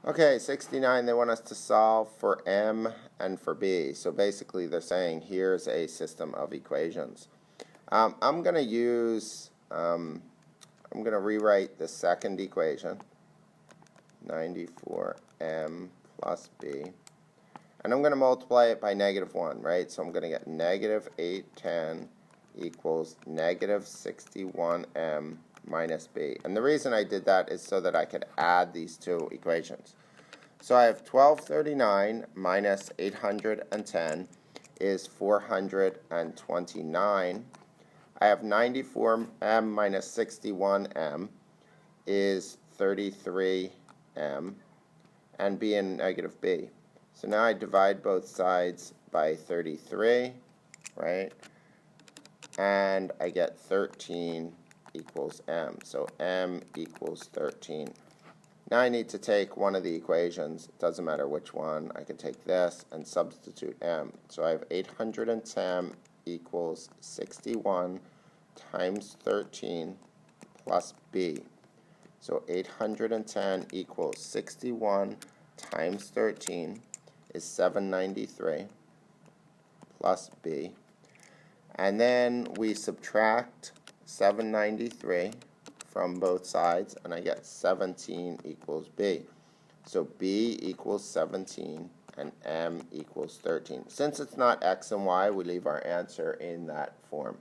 Okay, 69, they want us to solve for M and for B. So basically they're saying here's a system of equations. I'm going to rewrite the second equation, 94M plus B. And I'm going to multiply it by -1, right? So I'm going to get -810 equals -61M minus B. And the reason I did that is so that I could add these two equations. So I have 1239 minus 810 is 429. I have 94M minus 61M is 33M, and B and negative B. So now I divide both sides by 33, right? And I get 13 equals M. So M equals 13. Now I need to take one of the equations. It doesn't matter which one. I can take this and substitute M. So I have 810 equals 61 times 13 plus B. So 810 equals 61 times 13 is 793 plus B. And then we subtract 793 from both sides, and I get 17 equals B. So B equals 17 and M equals 13. Since it's not X and Y, we leave our answer in that form.